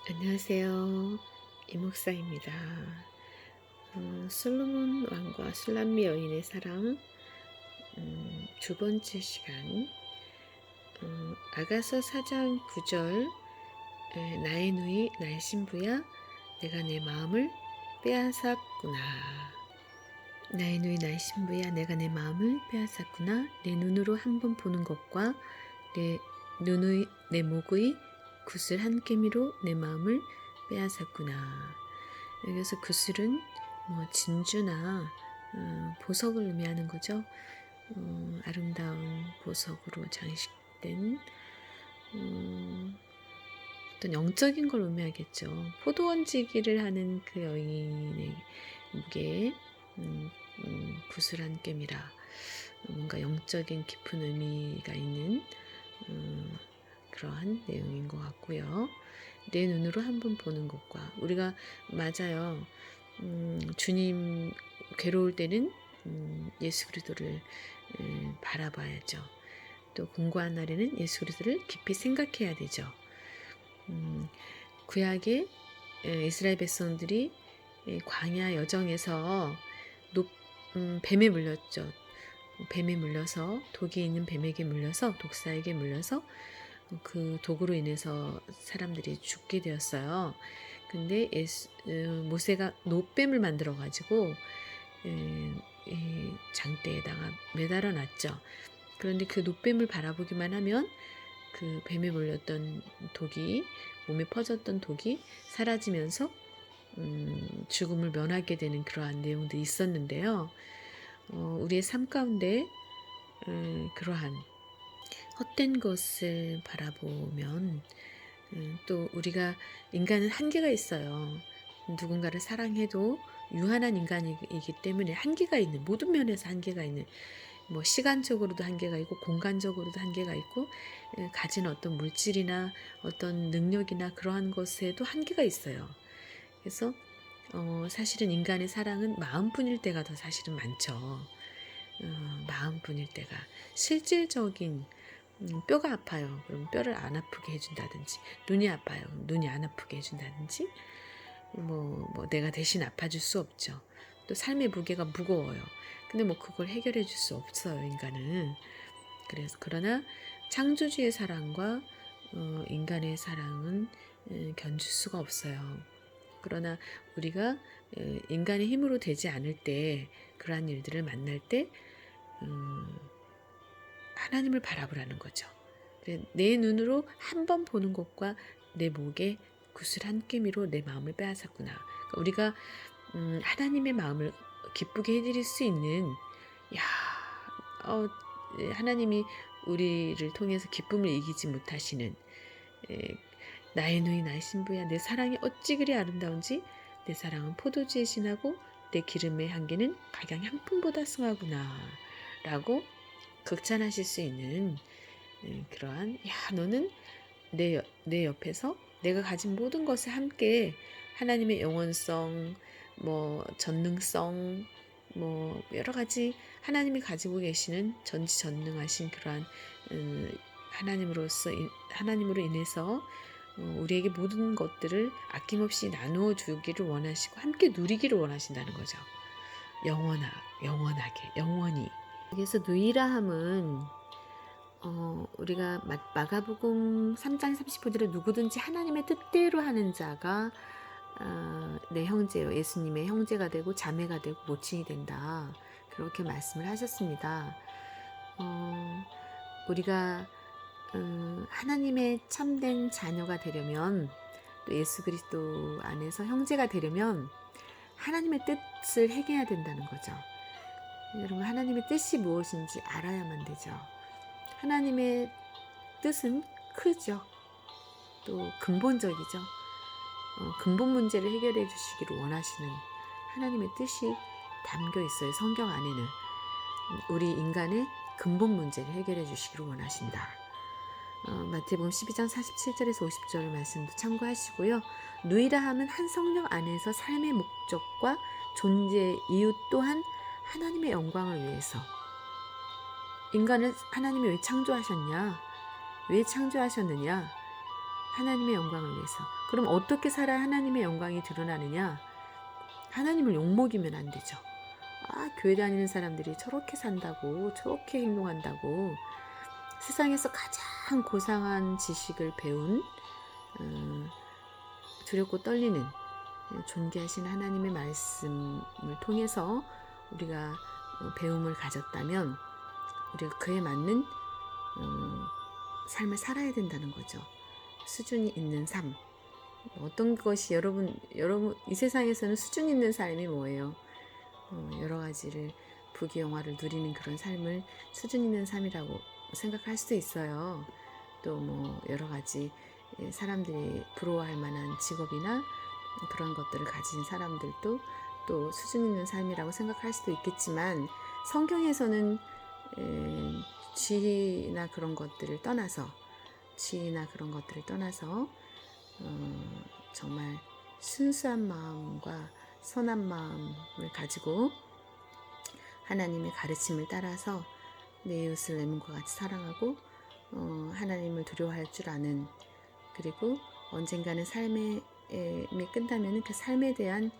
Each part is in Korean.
안녕하세요. 이목사입니다. 솔로몬 왕과 술람미 여인의 사랑 두 번째 시간 아가서 4장 9절 나의 누이 나의 신부야 내가 내 마음을 빼앗았구나. 나의 누이 나의 신부야 내가 내 마음을 빼앗았구나. 내 눈으로 한 번 보는 것과 내 목의 구슬 한 깨미로 내 마음을 빼앗았구나. 여기서 구슬은 진주나 보석을 의미하는 거죠. 아름다운 보석으로 장식된 어떤 영적인 걸 의미하겠죠. 포도원지기를 하는 그 여인의 무게에 구슬 한 깸이라 뭔가 영적인 깊은 의미가 있는 그러한 내용인 것 같고요. 내 눈으로 한번 보는 것과 우리가 맞아요. 주님 괴로울 때는 예수 그리스도를 바라봐야죠. 또 공고한 날에는 예수 그리스도를 깊이 생각해야 되죠. 구약의 이스라엘 백성들이 광야 여정에서 뱀에 물렸죠. 뱀에 물려서 독이 있는 뱀에게 물려서 독사에게 물려서 그 독으로 인해서 사람들이 죽게 되었어요. 근데 모세가 노뱀을 만들어 가지고 장대에다가 매달아 놨죠. 그런데 그 노뱀을 바라보기만 하면 그 뱀에 물렸던 독이 몸에 퍼졌던 독이 사라지면서 죽음을 면하게 되는 그러한 내용도 있었는데요. 우리의 삶 가운데 그러한 헛된 것을 바라보면 또 우리가 인간은 한계가 있어요. 누군가를 사랑해도 유한한 인간이기 때문에 한계가 있는 모든 면에서 한계가 있는 시간적으로도 한계가 있고 공간적으로도 한계가 있고 가진 어떤 물질이나 어떤 능력이나 그러한 것에도 한계가 있어요. 그래서 사실은 인간의 사랑은 마음뿐일 때가 더 사실은 많죠. 마음뿐일 때가 실질적인 뼈가 아파요. 그럼 뼈를 안 아프게 해준다든지 눈이 아파요. 눈이 안 아프게 해준다든지 내가 대신 아파줄 수 없죠. 또 삶의 무게가 무거워요. 근데 그걸 해결해 줄 수 없어요. 인간은. 그러나 창조주의 사랑과 인간의 사랑은 견줄 수가 없어요. 그러나 우리가 인간의 힘으로 되지 않을 때 그러한 일들을 만날 때 하나님을 바라보라는 거죠. 내 눈으로 한 번 보는 것과 내 목에 구슬 한 깨미로 내 마음을 빼앗았구나. 그러니까 우리가 하나님의 마음을 기쁘게 해드릴 수 있는 하나님이 우리를 통해서 기쁨을 이기지 못하시는 나의 누이 나의 신부야 내 사랑이 어찌 그리 아름다운지 내 사랑은 포도주에 진하고 내 기름의 향기는 각양 향품보다 승하구나 라고 극찬하실 수 있는 그러한 너는 내 옆에서 내가 가진 모든 것을 함께 하나님의 영원성 전능성 여러 가지 하나님이 가지고 계시는 전지전능하신 그러한 하나님으로 인해서 우리에게 모든 것들을 아낌없이 나누어 주기를 원하시고 함께 누리기를 원하신다는 거죠. 영원하게 영원히. 그래서 누이라함은 우리가 마가복음 3장 35절에 누구든지 하나님의 뜻대로 하는 자가 내 형제요 예수님의 형제가 되고 자매가 되고 모친이 된다. 그렇게 말씀을 하셨습니다. 우리가 하나님의 참된 자녀가 되려면 또 예수 그리스도 안에서 형제가 되려면 하나님의 뜻을 행해야 된다는 거죠. 여러분 하나님의 뜻이 무엇인지 알아야만 되죠. 하나님의 뜻은 크죠. 또 근본적이죠. 근본 문제를 해결해 주시기를 원하시는 하나님의 뜻이 담겨 있어요. 성경 안에는 우리 인간의 근본 문제를 해결해 주시기를 원하신다. 마태복음 12장 47절에서 50절 말씀도 참고하시고요. 누이라 함은 한 성령 안에서 삶의 목적과 존재 이유 또한 하나님의 영광을 위해서. 인간을 하나님이 왜 창조하셨냐? 왜 창조하셨느냐? 하나님의 영광을 위해서. 그럼 어떻게 살아야 하나님의 영광이 드러나느냐? 하나님을 욕먹이면 안 되죠. 교회 다니는 사람들이 저렇게 산다고, 저렇게 행동한다고, 세상에서 가장 고상한 지식을 배운 두렵고 떨리는 존귀하신 하나님의 말씀을 통해서 우리가 배움을 가졌다면 우리가 그에 맞는 삶을 살아야 된다는 거죠. 수준이 있는 삶. 어떤 것이 여러분 이 세상에서는 수준 있는 삶이 뭐예요? 여러 가지를 부귀영화를 누리는 그런 삶을 수준 있는 삶이라고 생각할 수도 있어요. 또 뭐 여러 가지 사람들이 부러워할 만한 직업이나 그런 것들을 가진 사람들도 또 수준 있는 삶이라고 생각할 수도 있겠지만, 성경에서는 지혜나 그런 것들을 떠나서 정말 순수한 마음과 선한 마음을 가지고 하나님의 가르침을 따라서 내 이웃을 내 몸과 같이 사랑하고 하나님을 두려워할 줄 아는, 그리고 언젠가는 삶이 끝나면 그 삶에 대한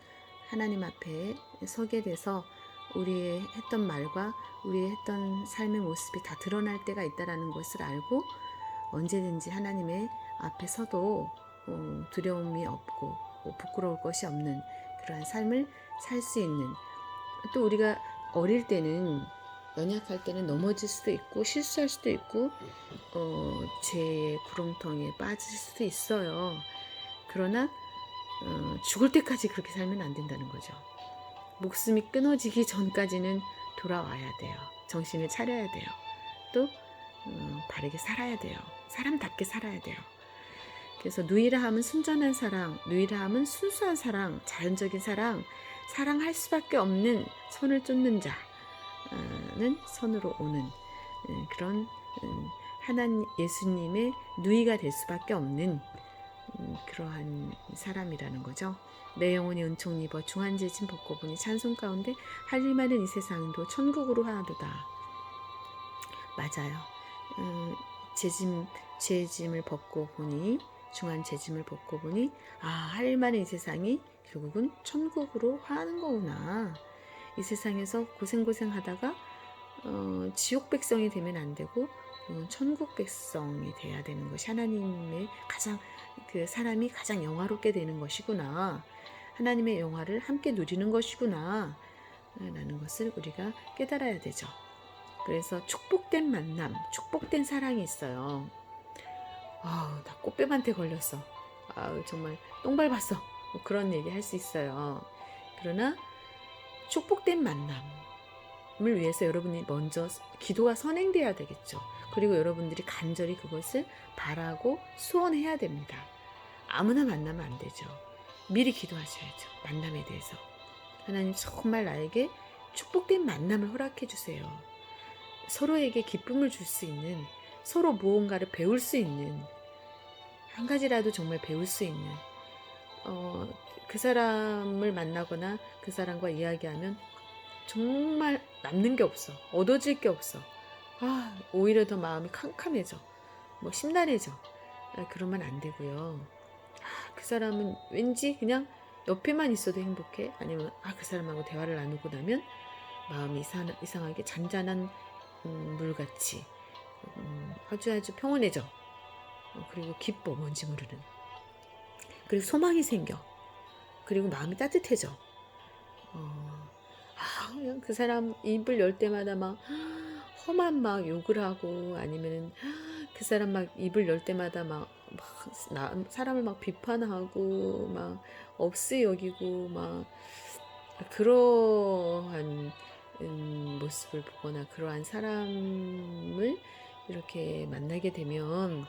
하나님 앞에 서게 돼서 우리의 했던 말과 우리의 했던 삶의 모습이 다 드러날 때가 있다는 것을 알고 언제든지 하나님의 앞에 서도 두려움이 없고 부끄러울 것이 없는 그러한 삶을 살 수 있는, 또 우리가 어릴 때는 연약할 때는 넘어질 수도 있고 실수할 수도 있고 죄의 구렁텅이에 빠질 수도 있어요. 그러나 죽을 때까지 그렇게 살면 안 된다는 거죠. 목숨이 끊어지기 전까지는 돌아와야 돼요. 정신을 차려야 돼요. 또 바르게 살아야 돼요. 사람답게 살아야 돼요. 그래서 누이라 함은 순전한 사랑, 누이라 함은 순수한 사랑, 자연적인 사랑, 사랑할 수밖에 없는 손을 쫓는 자는 선으로 오는 그런 하나님 예수님의 누이가 될 수밖에 없는 그러한 사람이라는 거죠. 내 영혼이 은총 입어 중한 죄짐 벗고 보니 찬송 가운데 할 일 많은 이 세상도 천국으로 하도다. 맞아요. 죄짐을 벗고 보니, 중한 죄짐을 벗고 보니 할 일 많은 이 세상이 결국은 천국으로 화하는 거구나. 이 세상에서 고생하다가 지옥 백성이 되면 안 되고 천국 백성이 돼야 되는 것이 하나님의 사람이 가장 영화롭게 되는 것이구나. 하나님의 영화를 함께 누리는 것이구나 라는 것을 우리가 깨달아야 되죠. 그래서 축복된 만남, 축복된 사랑이 있어요. 나 꽃뱀한테 걸렸어. 정말 똥 밟았어. 그런 얘기 할 수 있어요. 그러나 축복된 만남을 위해서 여러분이 먼저 기도가 선행돼야 되겠죠. 그리고 여러분들이 간절히 그것을 바라고 소원해야 됩니다. 아무나 만나면 안 되죠. 미리 기도하셔야죠. 만남에 대해서. 하나님 정말 나에게 축복된 만남을 허락해 주세요. 서로에게 기쁨을 줄 수 있는, 서로 무언가를 배울 수 있는, 한 가지라도 정말 배울 수 있는 그 사람을 만나거나 그 사람과 이야기하면 정말 남는 게 없어. 얻어질 게 없어. 오히려 더 마음이 캄캄해져. 심란해져. 그러면 안 되고요. 그 사람은 왠지 그냥 옆에만 있어도 행복해. 아니면 그 사람하고 대화를 나누고 나면 마음이 이상하게 잔잔한 물같이 아주 평온해져. 그리고 기뻐, 뭔지 모르는. 그리고 소망이 생겨. 그리고 마음이 따뜻해져. 그냥 그 사람 입을 열 때마다 막 험한 막 욕을 하고, 아니면은 그 사람 막 입을 열 때마다 막 사람을 막 비판하고 막 없이 여기고 막 그러한 모습을 보거나 그러한 사람을 이렇게 만나게 되면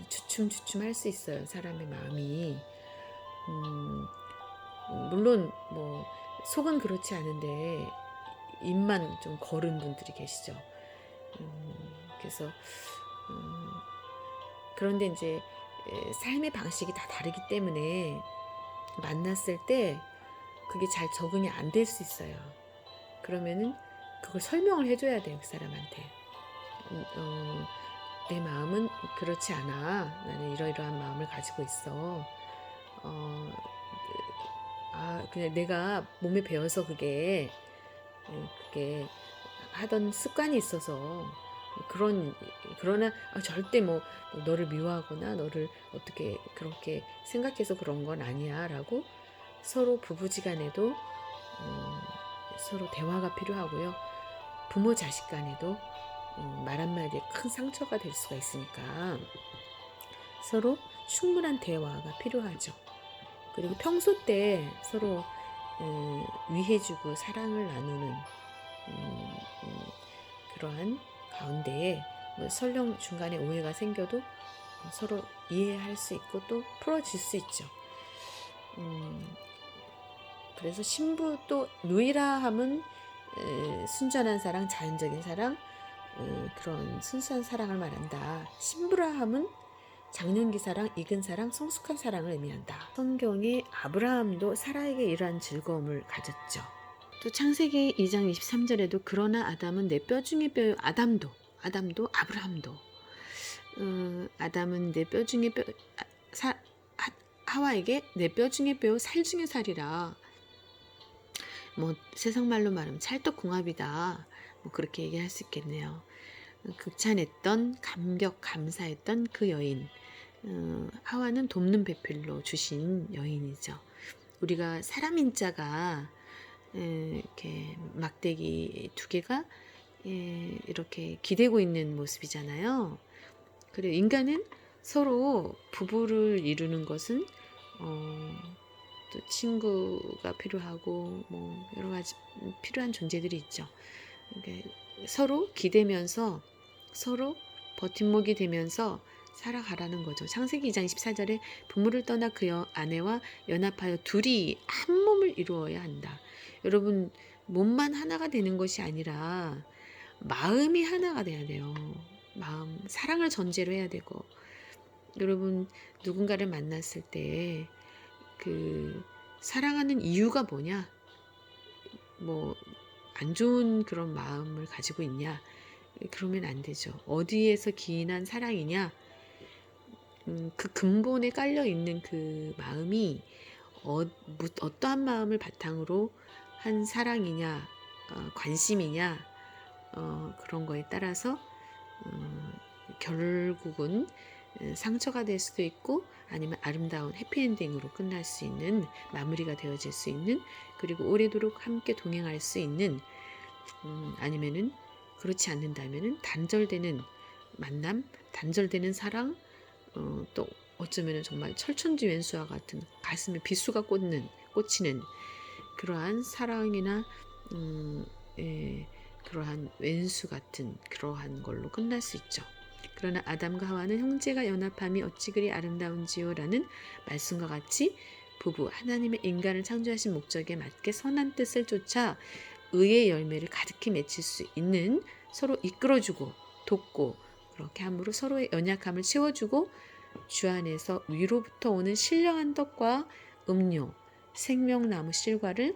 주춤할 수 있어요. 사람의 마음이. 물론 속은 그렇지 않은데 입만 좀 거른 분들이 계시죠. 그래서 그런데 이제 삶의 방식이 다 다르기 때문에 만났을 때 그게 잘 적응이 안 될 수 있어요. 그러면은 그걸 설명을 해줘야 돼요, 그 사람한테. 내 마음은 그렇지 않아. 나는 이러이러한 마음을 가지고 있어. 어, 그냥 내가 몸에 배어서 그게 하던 습관이 있어서 그러나 절대 뭐 너를 미워하거나 너를 어떻게 그렇게 생각해서 그런 건 아니야 라고 서로 부부지간에도 서로 대화가 필요하고요. 부모 자식 간에도 말 한마디에 큰 상처가 될 수가 있으니까 서로 충분한 대화가 필요하죠. 그리고 평소 때 서로 위해주고 사랑을 나누는 그러한 가운데에 뭐 설령 중간에 오해가 생겨도 서로 이해할 수 있고 또 풀어질 수 있죠. 그래서 신부 또 누이라 함은 순전한 사랑, 자연적인 사랑, 그런 순수한 사랑을 말한다. 신부라 함은 장년기 사랑, 익은 사랑, 성숙한 사랑을 의미한다. 성경에 아브라함도 사라에게 이러한 즐거움을 가졌죠. 또 창세기 2장 23절에도 그러나 아담은 내 뼈 중에 뼈요. 아담도 아브라함도 아담은 내 뼈 중에 뼈 하와에게 내 뼈 중에 뼈요 살 중에 살이라. 뭐 세상 말로 말하면 찰떡궁합이다. 뭐 그렇게 얘기할 수 있겠네요. 극찬했던 감사했던 그 여인. 하와는 돕는 배필로 주신 여인이죠. 우리가 사람 인자가 이렇게 막대기 2개가 이렇게 기대고 있는 모습이잖아요. 그리고 인간은 서로 부부를 이루는 것은 또 친구가 필요하고 뭐 여러 가지 필요한 존재들이 있죠. 그러니까 서로 기대면서 서로 버팀목이 되면서 살아가라는 거죠. 창세기 2장 14절에 부모를 떠나 그 아내와 연합하여 둘이 한 몸을 이루어야 한다. 여러분 몸만 하나가 되는 것이 아니라 마음이 하나가 돼야 돼요. 마음, 사랑을 전제로 해야 되고 여러분 누군가를 만났을 때 그 사랑하는 이유가 뭐냐? 뭐 안 좋은 그런 마음을 가지고 있냐? 그러면 안 되죠. 어디에서 기인한 사랑이냐? 그 근본에 깔려 있는 그 마음이 어떠한 마음을 바탕으로 한 사랑이냐, 관심이냐, 그런 거에 따라서 결국은 상처가 될 수도 있고 아니면 아름다운 해피엔딩으로 끝날 수 있는 마무리가 되어질 수 있는 그리고 오래도록 함께 동행할 수 있는 아니면은 그렇지 않는다면은 단절되는 만남, 단절되는 사랑, 또 어쩌면은 정말 철천지왼수와 같은 가슴에 비수가 꽂히는 그러한 사랑이나 그러한 왼수 같은 그러한 걸로 끝날 수 있죠. 그러나 아담과 하와는 형제가 연합함이 어찌 그리 아름다운지요 라는 말씀과 같이 부부 하나님의 인간을 창조하신 목적에 맞게 선한 뜻을 쫓아 의의 열매를 가득히 맺힐 수 있는 서로 이끌어주고 돕고 그렇게 함으로 서로의 연약함을 채워주고 주 안에서 위로부터 오는 신령한 떡과 음료, 생명나무 실과를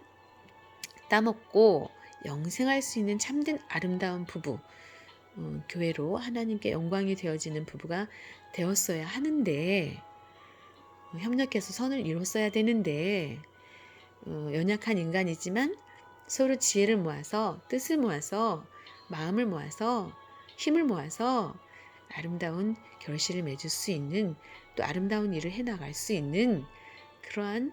따먹고 영생할 수 있는 참된 아름다운 부부, 교회로 하나님께 영광이 되어지는 부부가 되었어야 하는데 협력해서 선을 이뤘어야 되는데 연약한 인간이지만 서로 지혜를 모아서 뜻을 모아서 마음을 모아서 힘을 모아서 아름다운 결실을 맺을 수 있는 또 아름다운 일을 해나갈 수 있는 그러한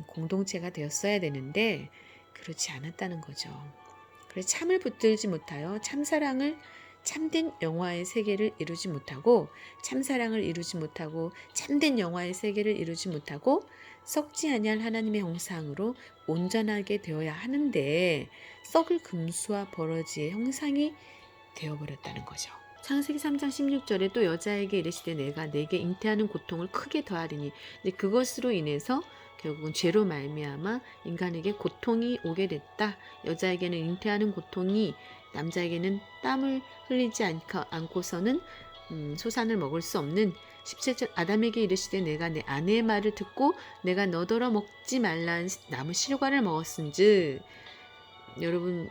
공동체가 되었어야 되는데 그렇지 않았다는 거죠. 그래서 참을 붙들지 못하여 참사랑을 참된 영화의 세계를 이루지 못하고 참사랑을 이루지 못하고 참된 영화의 세계를 이루지 못하고 썩지 아니할 하나님의 형상으로 온전하게 되어야 하는데 썩을 금수와 버러지의 형상이 되어버렸다는 거죠. 창세기 3장 16절에 또 여자에게 이르시되 내가 내게 잉태하는 고통을 크게 더하리니 근데 그것으로 인해서 결국은 죄로 말미암아 인간에게 고통이 오게 됐다. 여자에게는 잉태하는 고통이 남자에게는 땀을 흘리지 않고서는 소산을 먹을 수 없는 17절 아담에게 이르시되 내가 내 아내의 말을 듣고 내가 너더러 먹지 말라는 나무 실과를 먹었은즉 여러분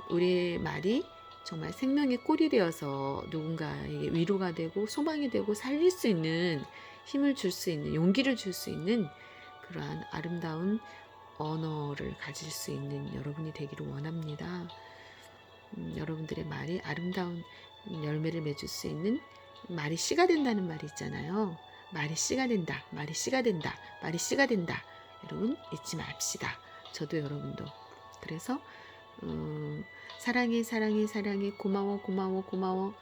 우리의 말이 정말 생명의 꼴이 되어서 누군가에게 위로가 되고 소망이 되고 살릴 수 있는 힘을 줄 수 있는 용기를 줄 수 있는 그러한 아름다운 언어를 가질 수 있는 여러분이 되기를 원합니다. 여러분들의 말이 아름다운 열매를 맺을 수 있는 말이 씨가 된다는 말이 있잖아요. 말이 씨가 된다. 말이 씨가 된다. 말이 씨가 된다. 여러분 잊지 맙시다. 저도 여러분도. 그래서 사랑해 사랑해 사랑해 고마워 고마워 고마워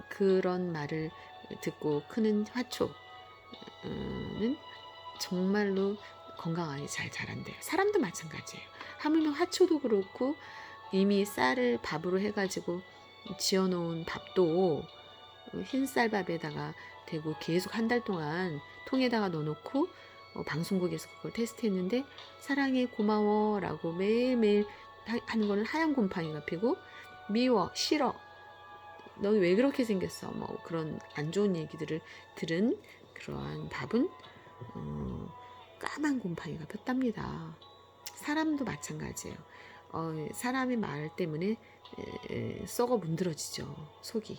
그런 말을 듣고 크는 화초는 정말로 건강하게 잘 자란대요. 사람도 마찬가지예요. 하물며 화초도 그렇고 이미 쌀을 밥으로 해가지고 지어놓은 밥도 흰 쌀밥에다가 대고 계속 한 달 동안 통에다가 넣어놓고 방송국에서 그걸 테스트했는데 사랑해 고마워 라고 매일매일 하는 거는 하얀 곰팡이가 피고 미워 싫어 넌 왜 그렇게 생겼어 뭐 그런 안 좋은 얘기들을 들은 그러한 밥은 까만 곰팡이가 폈답니다. 사람도 마찬가지예요. 사람의 말 때문에 썩어 문드러지죠. 속이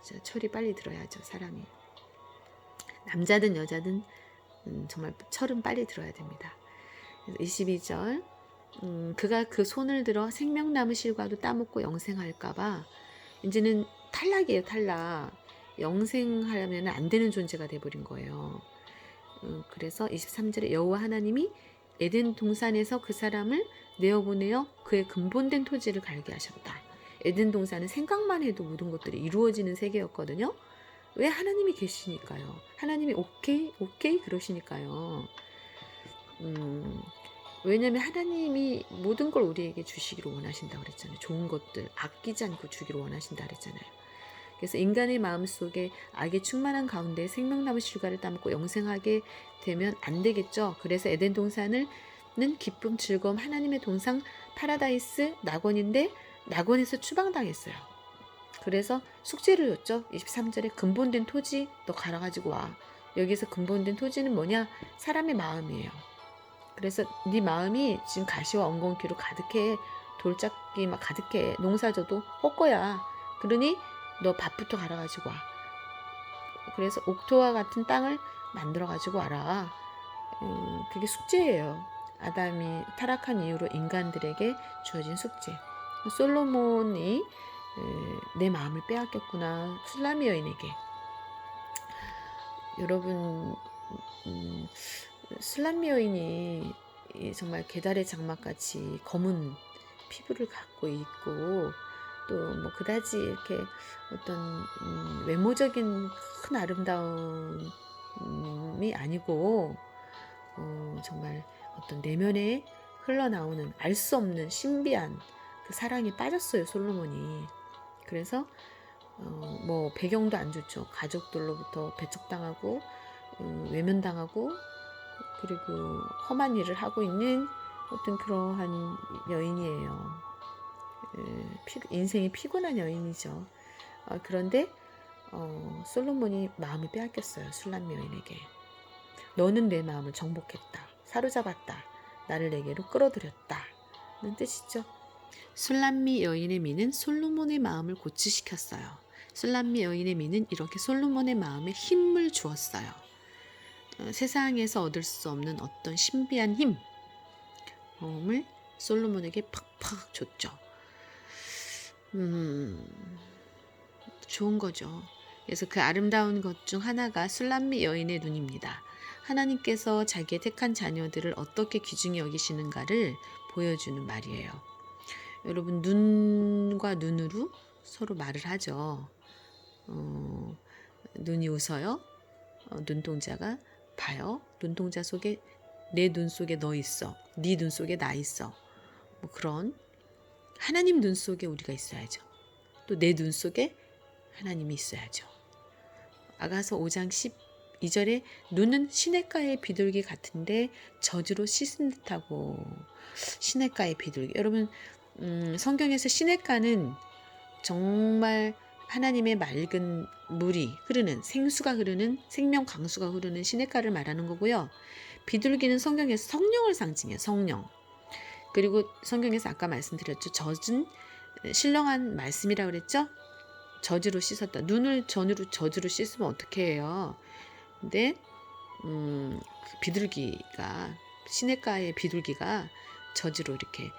진짜 철이 빨리 들어야죠. 사람이 남자든 여자든 정말 철은 빨리 들어야 됩니다. 22절 그가 그 손을 들어 생명나무 실과도 따먹고 영생할까봐 이제는 탈락이에요. 탈락. 영생하려면 안 되는 존재가 돼버린 거예요. 그래서 23절에 여호와 하나님이 에덴 동산에서 그 사람을 내어보내어 그의 근본된 토지를 갈게 하셨다. 에덴 동산은 생각만 해도 모든 것들이 이루어지는 세계였거든요. 왜? 하나님이 계시니까요. 하나님이 오케이 그러시니까요. 왜냐하면 하나님이 모든 걸 우리에게 주시기를 원하신다고 그랬잖아요. 좋은 것들 아끼지 않고 주기를 원하신다 그랬잖아요. 그래서 인간의 마음속에 악의 충만한 가운데 생명나무 실과를 따먹고 영생하게 되면 안 되겠죠. 그래서 에덴 동산은 기쁨, 즐거움, 하나님의 동상, 파라다이스, 낙원인데 낙원에서 추방당했어요. 그래서 숙제를 줬죠. 23절에 근본된 토지 너 갈아가지고 와. 여기서 근본된 토지는 뭐냐? 사람의 마음이에요. 그래서 네 마음이 지금 가시와 엉겅퀴로 가득해. 돌짝기 막 가득해. 농사져도 헛거야. 그러니 너 밭부터 갈아가지고 와. 그래서 옥토와 같은 땅을 만들어가지고 와라. 그게 숙제예요. 아담이 타락한 이후로 인간들에게 주어진 숙제. 솔로몬이 내 마음을 빼앗겼구나. 술람미 여인에게. 여러분 술람미 여인이 정말 계달의 장막같이 검은 피부를 갖고 있고 또 뭐 그다지 이렇게 어떤 외모적인 큰 아름다움이 아니고 정말 어떤 내면에 흘러나오는 알 수 없는 신비한 그 사랑에 빠졌어요. 솔로몬이. 그래서 뭐 배경도 안 좋죠. 가족들로부터 배척당하고 외면당하고 그리고 험한 일을 하고 있는 어떤 그러한 여인이에요. 인생이 피곤한 여인이죠. 그런데 솔로몬이 마음을 빼앗겼어요. 술람미 여인에게. 너는 내 마음을 정복했다. 사로잡았다. 나를 내게로 끌어들였다. 는 뜻이죠. 술람미 여인의 미는 솔로몬의 마음을 고치시켰어요. 술람미 여인의 미는 이렇게 솔로몬의 마음에 힘을 주었어요. 세상에서 얻을 수 없는 어떤 신비한 힘을 솔로몬에게 팍팍 줬죠. 좋은 거죠. 그래서 그 아름다운 것 중 하나가 술람미 여인의 눈입니다. 하나님께서 자기의 택한 자녀들을 어떻게 귀중히 여기시는가를 보여주는 말이에요. 여러분 눈과 눈으로 서로 말을 하죠. 눈이 웃어요. 눈동자가 봐요. 눈동자 속에 내 눈 속에 너 있어. 네 눈 속에 나 있어. 뭐 그런 하나님 눈 속에 우리가 있어야죠. 또 내 눈 속에 하나님이 있어야죠. 아가서 5장 12절에 눈은 시냇가의 비둘기 같은데 젖으로 씻은 듯하고. 시냇가의 비둘기. 여러분 성경에서 시냇가는 정말 하나님의 맑은 물이 흐르는 생수가 흐르는 생명 강수가 흐르는 시냇가를 말하는 거고요. 비둘기는 성경에서 성령을 상징해요. 성령. 그리고 성경에서 아까 말씀드렸죠. 젖은 신령한 말씀이라 그랬죠. 저주로 씻었다. 눈을 전으로 저주로 씻으면 어떻게 해요? 근데 그 비둘기가 시냇가의 비둘기가 저주로 이렇게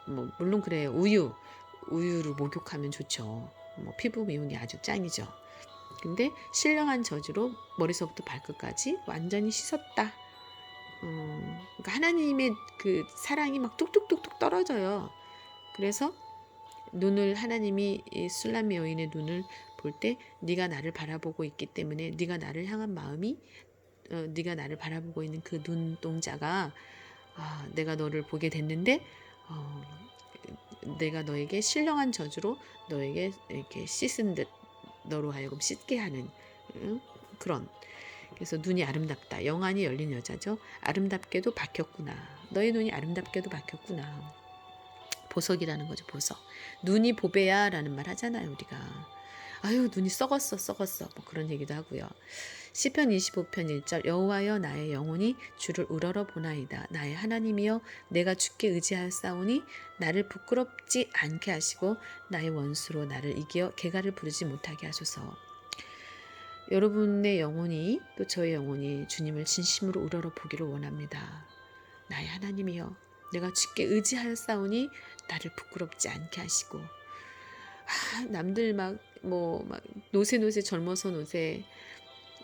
뭐 물론 그래요. 우유로 목욕하면 좋죠. 뭐 피부 미용이 아주 짱이죠. 근데 신령한 저주로 머리서부터 발끝까지 완전히 씻었다. 그러니까 하나님의 그 사랑이 막 뚝뚝뚝뚝 떨어져요. 그래서 눈을 하나님이 이 술람미 여인의 눈을 볼 때 네가 나를 바라보고 있기 때문에 네가 나를 향한 마음이 네가 나를 바라보고 있는 그 눈동자가 내가 너를 보게 됐는데 내가 너에게 신령한 저주로 너에게 이렇게 씻은 듯 너로 하여금 씻게 하는 그런. 그래서 눈이 아름답다. 영안이 열린 여자죠. 아름답게도 박혔구나. 너의 눈이 아름답게도 박혔구나. 보석이라는 거죠. 보석. 눈이 보배야 라는 말 하잖아요. 우리가. 아유 눈이 썩었어 뭐 그런 얘기도 하고요. 시편 25편 1절 여호와여 나의 영혼이 주를 우러러 보나이다. 나의 하나님이여 내가 주께 의지하였사오니 나를 부끄럽지 않게 하시고 나의 원수로 나를 이겨 개가를 부르지 못하게 하소서. 여러분의 영혼이 또 저의 영혼이 주님을 진심으로 우러러 보기를 원합니다. 나의 하나님이여 내가 주께 의지하였사오니 나를 부끄럽지 않게 하시고 남들 막 노세 젊어서 노세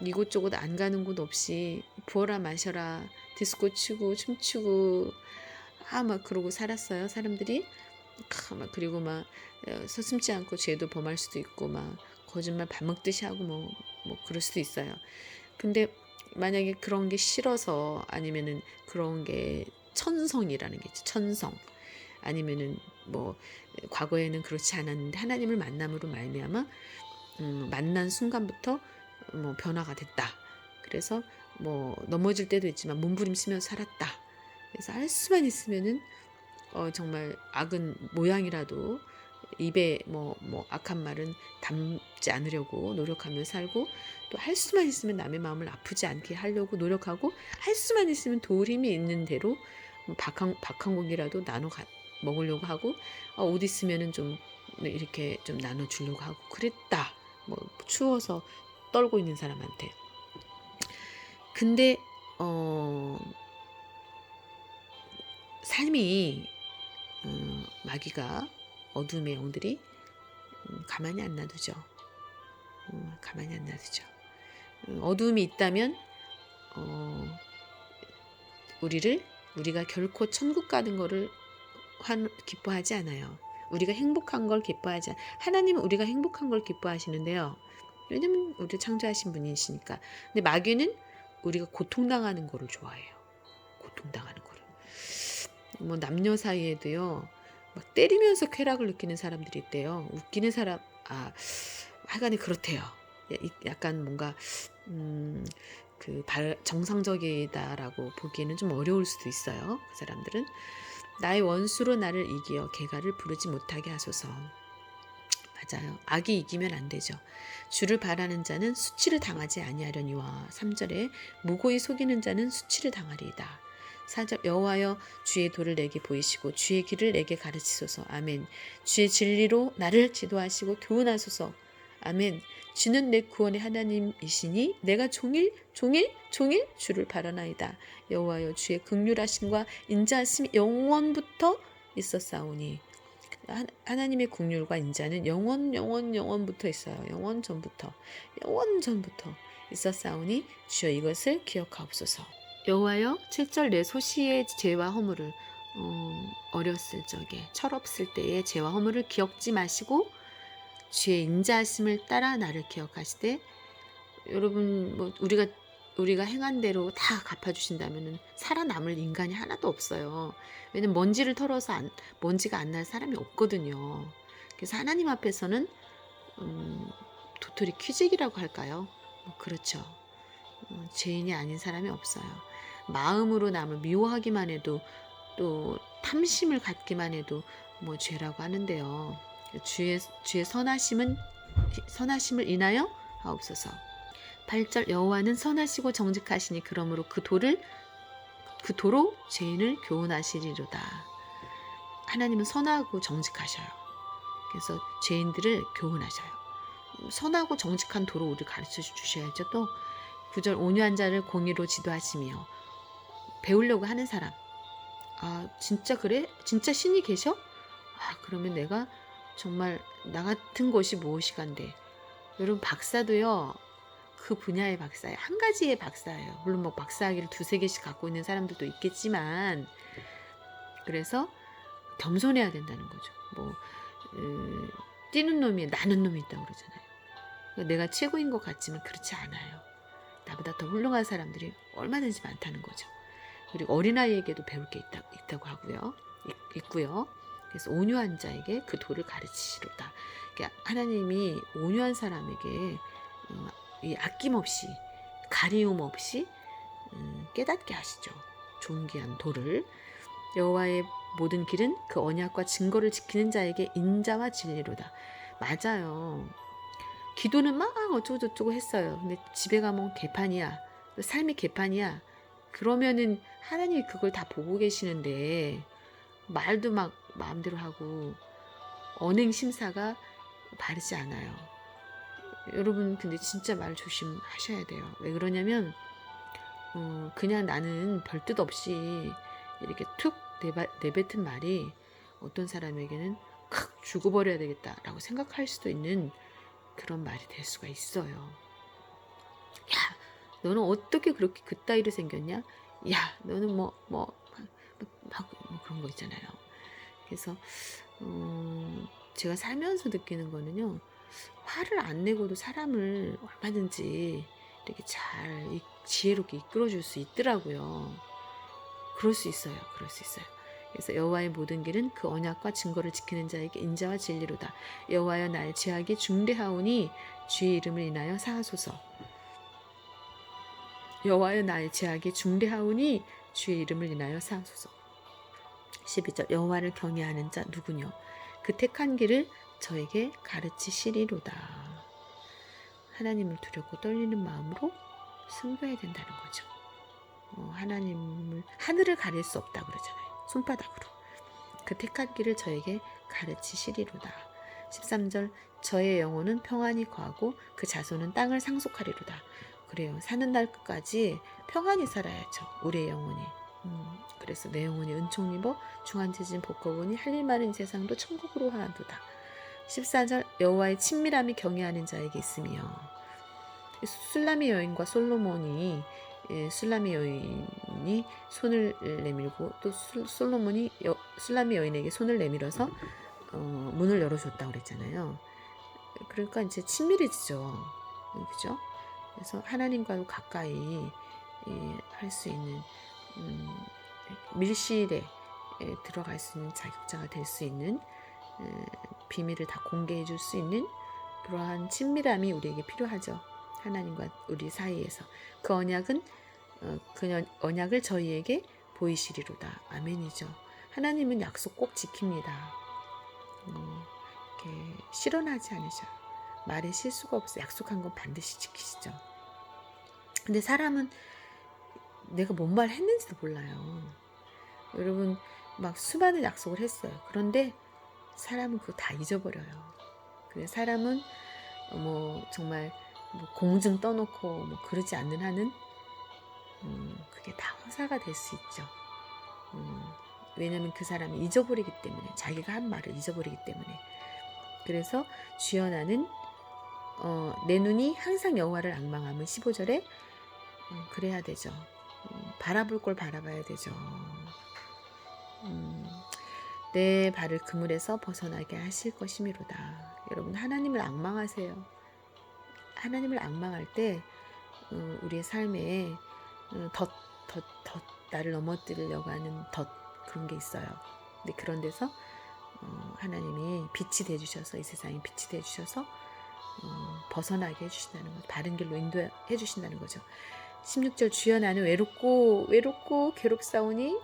이곳저곳 안 가는 곳 없이 부어라 마셔라 디스코 추고 춤추고 막 그러고 살았어요. 사람들이 그리고 막 서슴지 않고 죄도 범할 수도 있고 막 거짓말 밥 먹듯이 하고 뭐 그럴 수도 있어요. 근데 만약에 그런 게 싫어서 아니면은 그런 게 천성이라는 게 있죠. 천성 아니면은 과거에는 그렇지 않았는데 하나님을 만남으로 말미암아 만난 순간부터 변화가 됐다. 그래서 넘어질 때도 있지만 몸부림치면서 살았다. 그래서 할 수만 있으면은 정말 악은 모양이라도 입에 악한 말은 담지 않으려고 노력하며 살고 또 할 수만 있으면 남의 마음을 아프지 않게 하려고 노력하고 할 수만 있으면 도울 힘이 있는 대로 박한 고기라도 나눠 먹으려고 하고 옷 있으면은 좀 이렇게 좀 나눠 주려고 하고 그랬다. 추워서 떨고 있는 사람한테. 근데 삶이 마귀가 어둠의 영들이 가만히 안 놔두죠. 가만히 안 놔두죠. 어둠이 있다면 우리가 결코 천국 가는 거를 기뻐하지 않아요. 우리가 행복한 걸 기뻐하지 않아요. 하나님은 우리가 행복한 걸 기뻐하시는데요. 왜냐면 우리를 창조하신 분이시니까. 근데 마귀는 우리가 고통당하는 거를 좋아해요. 고통당하는 거를. 남녀 사이에도요. 막 때리면서 쾌락을 느끼는 사람들이 있대요. 웃기는 사람, 하여간에 그렇대요. 약간 뭔가 정상적이다라고 보기에는 좀 어려울 수도 있어요. 그 사람들은. 나의 원수로 나를 이기어 개가를 부르지 못하게 하소서. 맞아요. 악이 이기면 안 되죠. 주를 바라는 자는 수치를 당하지 아니하려니와 3절에 무고히 속이는 자는 수치를 당하리이다. 4절 여호와여 주의 도를 내게 보이시고 주의 길을 내게 가르치소서. 아멘. 주의 진리로 나를 지도하시고 교훈하소서. 아멘. 주는 내 구원의 하나님이시니 내가 종일 주를 바라나이다. 여호와여 주의 긍휼하심과 인자하심이 영원부터 있었사오니. 하나님의 긍휼과 인자는 영원부터 있어요. 영원 전부터 있었사오니 주여 이것을 기억하옵소서. 여호와여 7절 내 소시의 죄와 허물을 어렸을 적에 철없을 때의 죄와 허물을 기억지 마시고 주의 인자하심을 따라 나를 기억하시되. 여러분 우리가 행한 대로 다 갚아주신다면 살아남을 인간이 하나도 없어요. 왜냐면 먼지를 털어서 먼지가 안 날 사람이 없거든요. 그래서 하나님 앞에서는 도토리 퀴직이라고 할까요? 그렇죠. 죄인이 아닌 사람이 없어요. 마음으로 남을 미워하기만 해도 또 탐심을 갖기만 해도 죄라고 하는데요. 주의 선하심을 인하여 하옵소서. 8절 여호와는 선하시고 정직하시니 그러므로 그 도로 죄인을 교훈하시리로다. 하나님은 선하고 정직하셔요. 그래서 죄인들을 교훈하셔요. 선하고 정직한 도로 우리를 가르쳐 주셔야죠. 또 9절 온유한 자를 공의로 지도하시며 배우려고 하는 사람. 아 진짜 그래? 진짜 신이 계셔? 아 그러면 내가 정말 나 같은 것이 무엇이간데. 여러분 박사도요. 그 분야의 박사예요. 한 가지의 박사예요. 물론 뭐 박사학위를 2-3개씩 갖고 있는 사람들도 있겠지만 그래서 겸손해야 된다는 거죠. 뭐 뛰는 놈이 나는 놈이 있다고 그러잖아요. 그러니까 내가 최고인 것 같지만 그렇지 않아요. 나보다 더 훌륭한 사람들이 얼마든지 많다는 거죠. 그리고 어린아이에게도 배울 게 있다고 하고요. 있고요. 그래서 온유한 자에게 그 도를 가르치시로다. 그러니까 하나님이 온유한 사람에게 이 아낌없이 가리움 없이 깨닫게 하시죠. 존귀한 도를. 여호와의 모든 길은 그 언약과 증거를 지키는 자에게 인자와 진리로다. 맞아요. 기도는 막 어쩌고저쩌고 했어요. 근데 집에 가면 개판이야. 삶이 개판이야. 그러면은 하나님이 그걸 다 보고 계시는데 말도 막 마음대로 하고 언행 심사가 바르지 않아요. 여러분 근데 진짜 말 조심하셔야 돼요. 왜 그러냐면 그냥 나는 별 뜻 없이 이렇게 툭 내뱉은 말이 어떤 사람에게는 칵 죽어버려야 되겠다라고 생각할 수도 있는 그런 말이 될 수가 있어요. 야, 너는 어떻게 그렇게 그따위로 생겼냐? 야, 너는 뭐 그런 거 있잖아요. 그래서 제가 살면서 느끼는 거는요. 화를 안 내고도 사람을 얼마든지 이렇게 잘 지혜롭게 이끌어줄 수 있더라고요. 그럴 수 있어요. 그래서 여호와의 모든 길은 그 언약과 증거를 지키는 자에게 인자와 진리로다. 여호와여 나의 죄악이 중대하오니 주의 이름을 인하여 사하소서. 여호와여 나의 죄악이 중대하오니 주의 이름을 인하여 사하소서. 12절 여호와를 경외하는 자 누구뇨? 그 택한 길을 저에게 가르치시리로다. 하나님을 두렵고 떨리는 마음으로 승부해야 된다는 거죠. 하늘을 가릴 수 없다 그러잖아요. 손바닥으로. 그 택한 길을 저에게 가르치시리로다. 13절 저의 영혼은 평안히 거하고 그 자손은 땅을 상속하리로다. 그래요. 사는 날 끝까지 평안히 살아야죠. 우리의 영혼이. 그래서 내 영혼이 은총 입어 중한지진 복거보니 할 일 많은 세상도 천국으로 하도다. 14절 여호와의 친밀함이 경외하는 자에게 있으며 술람의 여인과 솔로몬이 술람의 여인이 손을 내밀고 또 솔로몬이 술람의 여인에게 손을 내밀어서 문을 열어줬다고 그랬잖아요. 그러니까 이제 친밀해지죠. 그죠? 그래서 하나님과도 가까이 할 수 있는 밀실에 들어갈 수 있는 자격자가 될 수 있는 비밀을 다 공개해 줄 수 있는 그러한 친밀함이 우리에게 필요하죠. 하나님과 우리 사이에서 그 언약은 그 언약을 저희에게 보이시리로다. 아멘이죠. 하나님은 약속 꼭 지킵니다. 이렇게 실언하지 않으셔요. 말에 실수가 없어. 약속한 건 반드시 지키시죠. 근데 사람은 내가 뭔 말 했는지도 몰라요. 여러분 막 수많은 약속을 했어요. 그런데 사람은 그거 다 잊어버려요. 그래서 사람은 정말 공증 떠놓고 그러지 않는 한은 그게 다 허사가 될 수 있죠. 왜냐하면 그 사람이 잊어버리기 때문에 자기가 한 말을 잊어버리기 때문에. 그래서 주여 나는 내 눈이 항상 여호와를 앙망함은 15절에 그래야 되죠. 바라볼 걸 바라봐야 되죠. 내 발을 그물에서 벗어나게 하실 것이미로다. 여러분 하나님을 앙망하세요. 하나님을 앙망할 때 우리의 삶에 덧 나를 넘어뜨리려고 하는 그런 게 있어요. 근데 그런 데서 하나님이 빛이 되주셔서 이 세상에 빛이 되주셔서 벗어나게 해주신다는 거죠. 바른 길로 인도해 주신다는 거죠. 16절 주여 나는 외롭고 괴롭사오니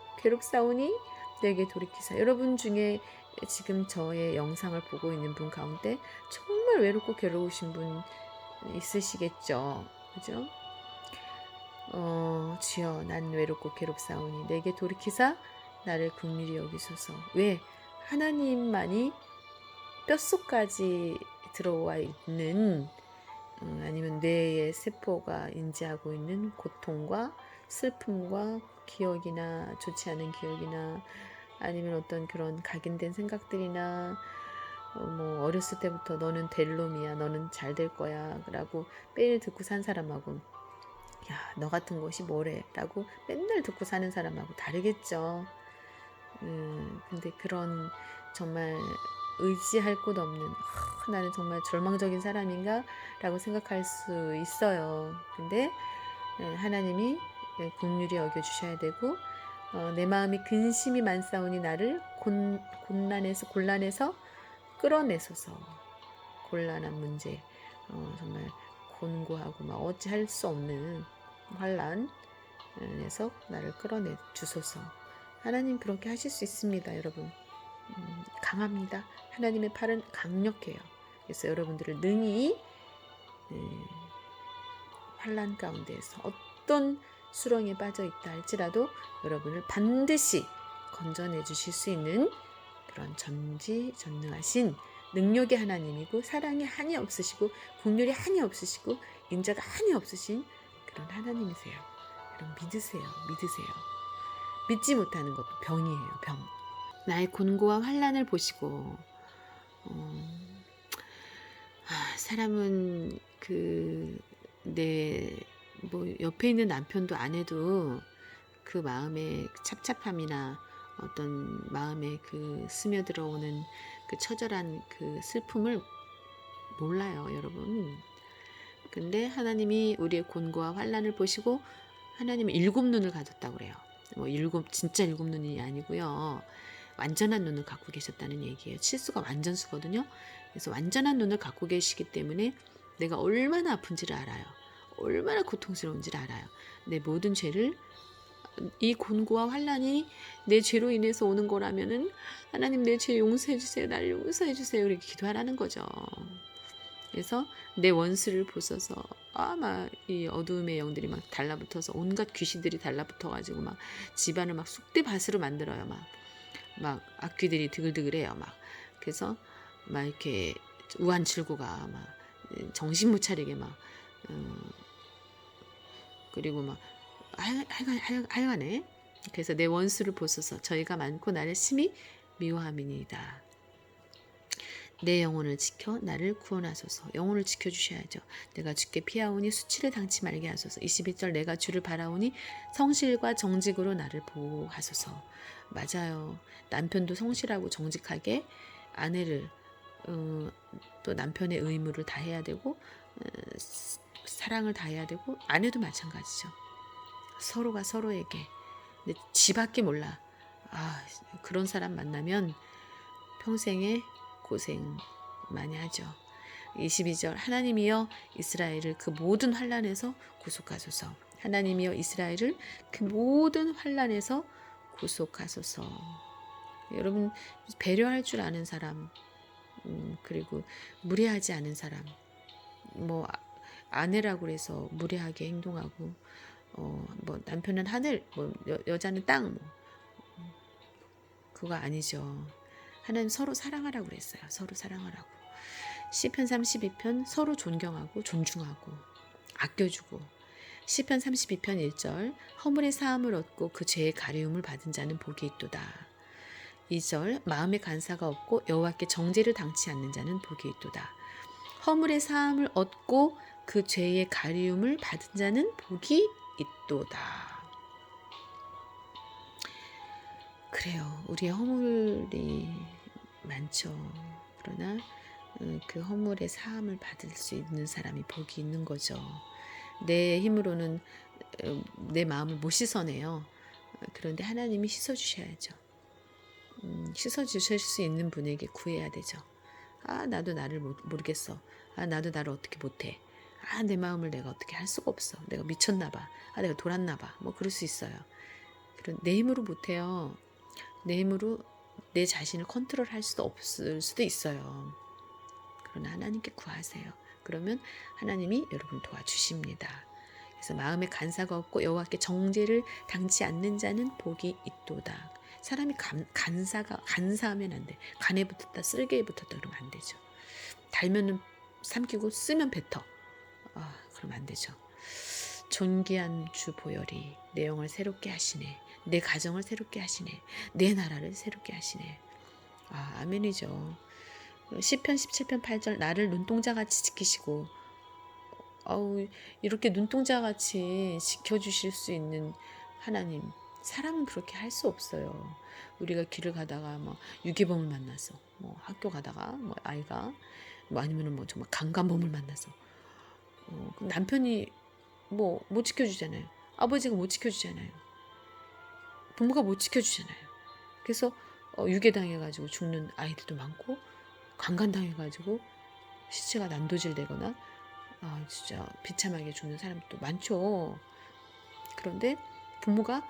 내게 돌이키사. 여러분 중에 지금 저의 영상을 보고 있는 분 가운데 정말 외롭고 괴로우신 분 있으시겠죠. 그죠? 주여 난 외롭고 괴롭사오니 내게 돌이키사 나를 긍휼히 여기소서. 왜? 하나님만이 뼛속까지 들어와 있는, 아니면 뇌의 세포가 인지하고 있는 고통과 슬픔과 기억이나 좋지 않은 기억이나 아니면 어떤 그런 각인된 생각들이나 뭐 어렸을 때부터 너는 될 놈이야, 너는 잘 될 거야 라고 매일 듣고 산 사람하고, 야, 너 같은 것이 뭐래 라고 맨날 듣고 사는 사람하고 다르겠죠. 근데 그런 정말 의지할 곳 없는, 나는 정말 절망적인 사람인가 라고 생각할 수 있어요. 근데 하나님이 긍휼히 여겨주셔야 되고, 내 마음이 근심이 많사오니 나를 곤란에서 끌어내소서. 곤란한 문제, 정말 곤고하고 막 어찌할 수 없는 환란에서 나를 끌어내 주소서. 하나님 그렇게 하실 수 있습니다, 여러분. 강합니다. 하나님의 팔은 강력해요. 그래서 여러분들을 능히 환란 가운데에서 어떤 수렁에 빠져 있다 할지라도 여러분을 반드시 건져내 주실 수 있는 그런 전지전능하신 능력의 하나님이고, 사랑이 한이 없으시고 긍휼이 한이 없으시고 인자가 한이 없으신 그런 하나님이세요. 여러분 믿으세요. 믿지 못하는 것도 병이에요. 병. 나의 곤고와 환난을 보시고, 사람은 내 옆에 있는 남편도 아내도 그 마음의 찹찹함이나 어떤 마음에 스며들어오는 그 처절한 그 슬픔을 몰라요, 여러분. 근데 하나님이 우리의 곤고와 환난을 보시고, 하나님은 7눈을 가졌다고 그래요. 진짜 7눈이 아니고요. 완전한 눈을 갖고 계셨다는 얘기예요. 칠수가 완전수거든요. 그래서 완전한 눈을 갖고 계시기 때문에 내가 얼마나 아픈지를 알아요. 얼마나 고통스러운지를 알아요. 내 모든 죄를, 이 곤고와 환난이 내 죄로 인해서 오는 거라면은 하나님 내 죄 용서해 주세요. 나를 용서해 주세요. 이렇게 기도하라는 거죠. 그래서 내 원수를 보소서. 막 이 어두움의 영들이 막 달라붙어서 온갖 귀신들이 달라붙어가지고 막 집안을 막 쑥대밭으로 만들어요. 막 악귀들이 드글드글해요. 그래서 막 이렇게 우한칠구가 막 정신 못 차리게 그리고 막 하여간에. 그래서 내 원수를 보소서. 저희가 많고 나를 심히 미워함이니이다. 내 영혼을 지켜 나를 구원하소서. 영혼을 지켜주셔야죠. 내가 주께 피하오니 수치를 당치 말게 하소서. 22절 내가 주를 바라오니 성실과 정직으로 나를 보호하소서. 맞아요. 남편도 성실하고 정직하게 아내를, 또 남편의 의무를 다해야 되고, 사랑을 다해야 되고, 아내도 마찬가지죠. 서로가 서로에게. 근데 지밖에 몰라. 그런 사람 만나면 평생에 고생 많이 하죠. 22절 하나님이여 이스라엘을 그 모든 환난에서 구속하소서. 하나님이여 이스라엘을 그 모든 환난에서 구속하소서. 여러분, 배려할 줄 아는 사람, 그리고 무례하지 않은 사람, 아내라고 그래서 무례하게 행동하고, 남편은 하늘, 여자는 땅, 그거 아니죠. 하나님 서로 사랑하라고 그랬어요. 서로 사랑하라고. 시편 32편 서로 존경하고 존중하고 아껴주고. 시편 32편 1절 허물의 사함을 얻고 그 죄의 가리움을 받은 자는 복이 있도다. 2절 마음의 간사가 없고 여호와께 정죄를 당치 않는 자는 복이 있도다. 허물의 사함을 얻고 그 죄의 가리움을 받은 자는 복이 있도다. 그래요. 우리의 허물이 많죠. 그러나 그 허물의 사함을 받을 수 있는 사람이 복이 있는 거죠. 내 힘으로는 내 마음을 못 씻어내요. 그런데 하나님이 씻어주셔야죠. 씻어주실 수 있는 분에게 구해야 되죠. 나도 나를 모르겠어. 나도 나를 어떻게 못해. 내 마음을 내가 어떻게 할 수가 없어. 내가 미쳤나 봐. 내가 돌았나 봐. 그럴 수 있어요. 내 힘으로 못해요. 내 힘으로 내 자신을 컨트롤할 수도 없을 수도 있어요. 그러나 하나님께 구하세요. 그러면 하나님이 여러분 도와주십니다. 그래서 마음에 간사가 없고 여호와께 정죄를 당치 않는 자는 복이 있도다. 사람이 간사하면 안 돼. 간에 붙었다 쓸개에 붙었다 그러면 안 되죠. 달면은 삼키고 쓰면 뱉어. 그러면 안 되죠. 존귀한 주 보혈이 내 영을 새롭게 하시네. 내 가정을 새롭게 하시네. 내 나라를 새롭게 하시네. 아멘이죠. 시편 17편 8절 나를 눈동자같이 지키시고 이렇게 눈동자같이 지켜주실 수 있는 하나님, 사람은 그렇게 할 수 없어요. 우리가 길을 가다가 유괴범을 만나서 학교 가다가 아이가 아니면은 정말 강간범을 만나서 남편이 못 지켜주잖아요. 아버지가 못 지켜주잖아요. 부모가 못 지켜주잖아요. 그래서 유괴당해가지고 죽는 아이들도 많고, 강간당해가지고 시체가 난도질되거나 진짜 비참하게 죽는 사람도 많죠. 그런데 부모가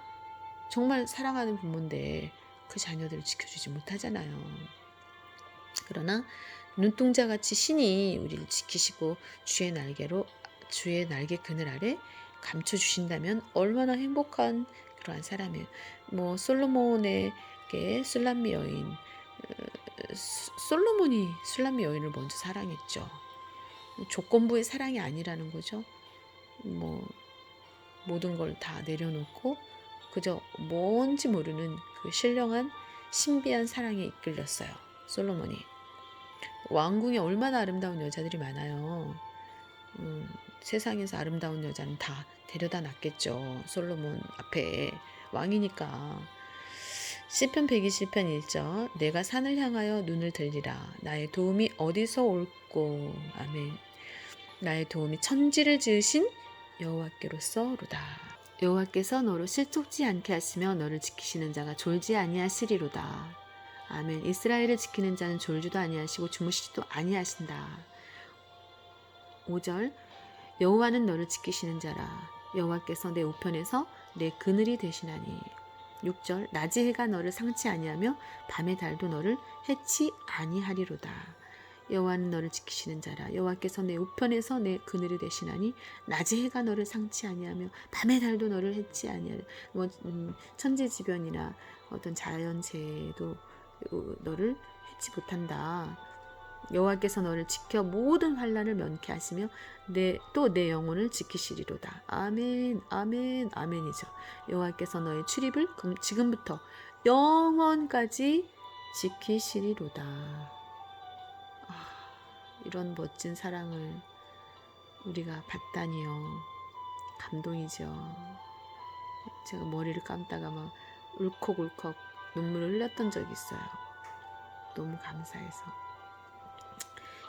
정말 사랑하는 부모인데 그 자녀들을 지켜주지 못하잖아요. 그러나 눈동자같이 신이 우리를 지키시고 주의 날개 그늘 아래 감춰주신다면 얼마나 행복한 그러한 사람이에요. 솔로몬에게 술람미 여인, 솔로몬이 술람미 여인을 먼저 사랑했죠. 조건부의 사랑이 아니라는 거죠. 모든 걸 다 내려놓고 그저 뭔지 모르는 그 신령한 신비한 사랑에 이끌렸어요. 솔로몬이. 왕궁에 얼마나 아름다운 여자들이 많아요. 세상에서 아름다운 여자는 다 데려다 놨겠죠. 솔로몬 앞에 왕이니까. 시편 120편 1절 내가 산을 향하여 눈을 들리라. 나의 도움이 어디서 올꼬. 아멘. 나의 도움이 천지를 지으신 여호와께로서로다. 여호와께서 너로 실족지 않게 하시며 너를 지키시는 자가 졸지 아니하시리로다. 아멘. 이스라엘을 지키는 자는 졸지도 아니하시고 주무시지도 아니하신다. 5절 여호와는 너를 지키시는 자라. 여호와께서 내 우편에서 내 그늘이 되시나니. 6절 낮의 해가 너를 상치 아니하며 밤의 달도 너를 해치 아니하리로다. 여호와는 너를 지키시는 자라. 여호와께서 내 우편에서 내 그늘이 되시나니 낮의 해가 너를 상치 아니하며 밤의 달도 너를 해치 아니하리. 천재지변이나 어떤 자연재해도 너를 해치 못한다. 여호와께서 너를 지켜 모든 환난을 면케 하시며 또 내 영혼을 지키시리로다. 아멘, 아멘, 아멘이죠. 여호와께서 너의 출입을 지금부터 영원까지 지키시리로다. 이런 멋진 사랑을 우리가 받다니요. 감동이죠. 제가 머리를 감다가 울컥울컥 눈물을 흘렸던 적이 있어요. 너무 감사해서.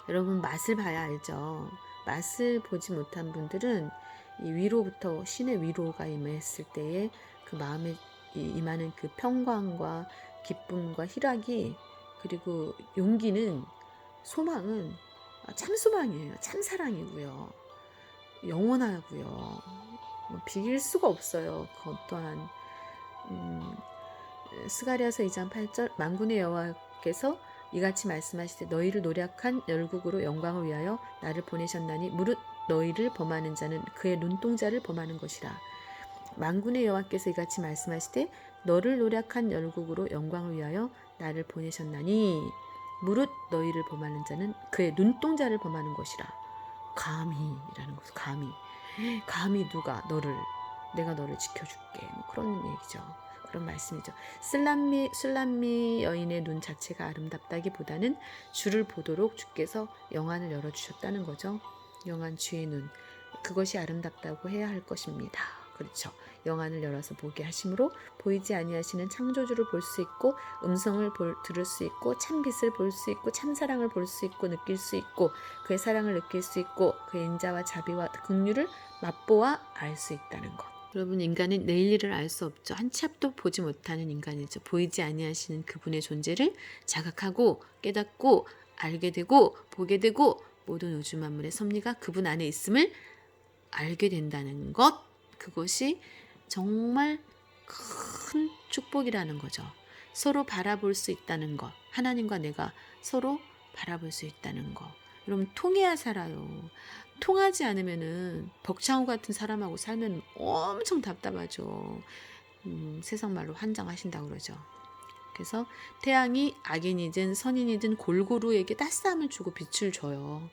여러분 맛을 봐야 알죠. 맛을 보지 못한 분들은 이 위로부터 신의 위로가 임했을 때에 그 마음에 임하는 그 평강과 기쁨과 희락이, 그리고 용기는, 소망은 참 소망이에요. 참 사랑이고요. 영원하고요. 비길 수가 없어요. 그 어떠한 스가랴서 2장 8절 만군의 여호와께서 이같이 말씀하시되 너희를 노력한 열국으로 영광을 위하여 나를 보내셨나니 무릇 너희를 범하는 자는 그의 눈동자를 범하는 것이라. 만군의 여호와께서 이같이 말씀하시되 너를 노력한 열국으로 영광을 위하여 나를 보내셨나니 무릇 너희를 범하는 자는 그의 눈동자를 범하는 것이라. 감히라는 것은 감히 누가 내가 너를 지켜줄게, 그런 얘기죠. 그런 말씀이죠. 술람미 여인의 눈 자체가 아름답다기보다는 주를 보도록 주께서 영안을 열어주셨다는 거죠. 영안 주의 눈, 그것이 아름답다고 해야 할 것입니다. 그렇죠. 영안을 열어서 보게 하심으로 보이지 아니하시는 창조주를 볼 수 있고 음성을 들을 수 있고 참빛을 볼 수 있고 참사랑을 볼 수 있고 느낄 수 있고 그의 사랑을 느낄 수 있고 그의 인자와 자비와 긍휼을 맛보아 알 수 있다는 것. 여러분, 인간은 내일 일을 알 수 없죠. 한 치 앞도 보지 못하는 인간이죠. 보이지 아니하시는 그분의 존재를 자각하고 깨닫고 알게 되고 보게 되고 모든 우주 만물의 섭리가 그분 안에 있음을 알게 된다는 것, 그것이 정말 큰 축복이라는 거죠. 서로 바라볼 수 있다는 것, 하나님과 내가 서로 바라볼 수 있다는 것. 여러분, 통해야 살아요. 통하지 않으면은 벅창호 같은 사람하고 살면 엄청 답답하죠. 세상 말로 환장하신다고 그러죠. 그래서 태양이 악인이든 선인이든 골고루에게 따스함을 주고 빛을 줘요.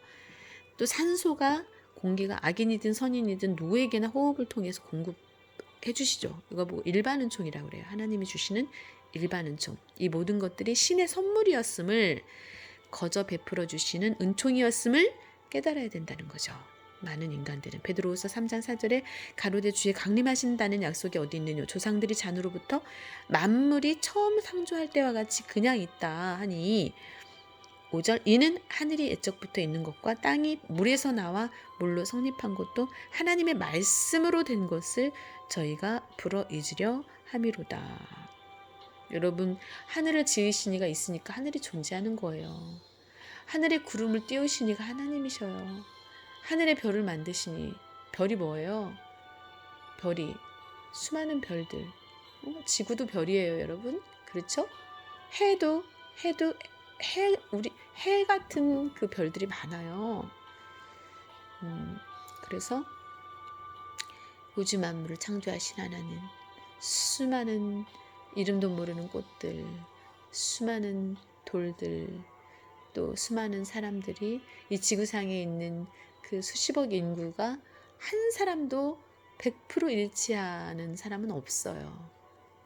또 산소가 공기가 악인이든 선인이든 누구에게나 호흡을 통해서 공급해 주시죠. 이거 보고 일반은총이라고 그래요. 하나님이 주시는 일반은총. 이 모든 것들이 신의 선물이었음을 거저 베풀어 주시는 은총이었음을 깨달아야 된다는 거죠. 많은 인간들은 베드로후서 3장 4절에 가로되 주의 강림하신다는 약속이 어디 있느뇨 조상들이 잔으로부터 만물이 처음 창조할 때와 같이 그냥 있다 하니 5절 이는 하늘이 애적부터 있는 것과 땅이 물에서 나와 물로 성립한 것도 하나님의 말씀으로 된 것을 저희가 불어 잊으려 함이로다. 여러분 하늘을 지으신 이가 있으니까 하늘이 존재하는 거예요. 하늘에 구름을 띄우신 이가 하나님이셔요. 하늘에 별을 만드시니 별이 뭐예요? 별이 수많은 별들. 지구도 별이에요, 여러분. 그렇죠? 해도 우리 해 같은 그 별들이 많아요. 그래서 우주 만물을 창조하신 하나님, 수많은 이름도 모르는 꽃들, 수많은 돌들, 또 수많은 사람들이 이 지구상에 있는 그 수십억 인구가 한 사람도 100% 일치하는 사람은 없어요.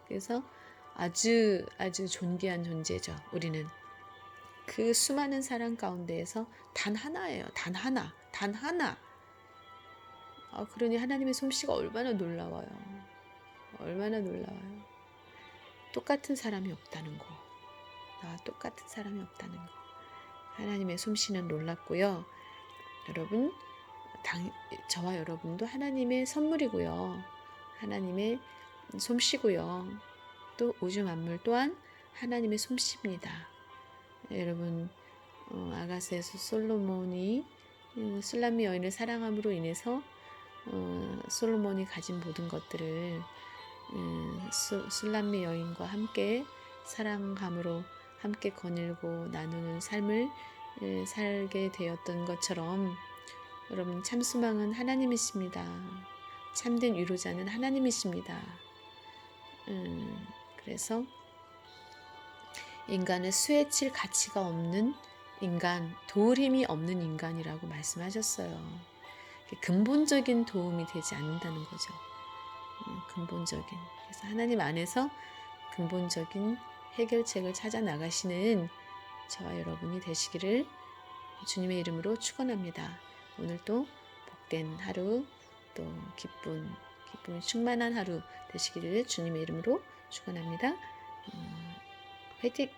그래서 아주 존귀한 존재죠. 우리는 그 수많은 사람 가운데에서 단 하나예요. 단 하나. 그러니 하나님의 솜씨가 얼마나 놀라워요. 얼마나 놀라워요. 똑같은 사람이 없다는 거. 나와 똑같은 사람이 없다는 거. 하나님의 솜씨는 놀랍고요. 여러분, 저와 여러분도 하나님의 선물이고요. 하나님의 솜씨고요. 또 우주 만물 또한 하나님의 솜씨입니다. 여러분, 아가스에서 솔로몬이 술람미 여인을 사랑함으로 인해서 솔로몬이 가진 모든 것들을 술람미 여인과 함께 사랑함으로 함께 거닐고 나누는 삶을 살게 되었던 것처럼 여러분 참수망은 하나님이십니다. 참된 위로자는 하나님이십니다. 그래서 인간을 수에 칠 가치가 없는 인간, 도울 힘이 없는 인간이라고 말씀하셨어요. 근본적인 도움이 되지 않는다는 거죠. 근본적인. 그래서 하나님 안에서 근본적인 해결책을 찾아 나가시는 저와 여러분이 되시기를 주님의 이름으로 축원합니다. 오늘도 복된 하루, 또 기쁨 충만한 하루 되시기를 주님의 이름으로 축원합니다. 화이팅!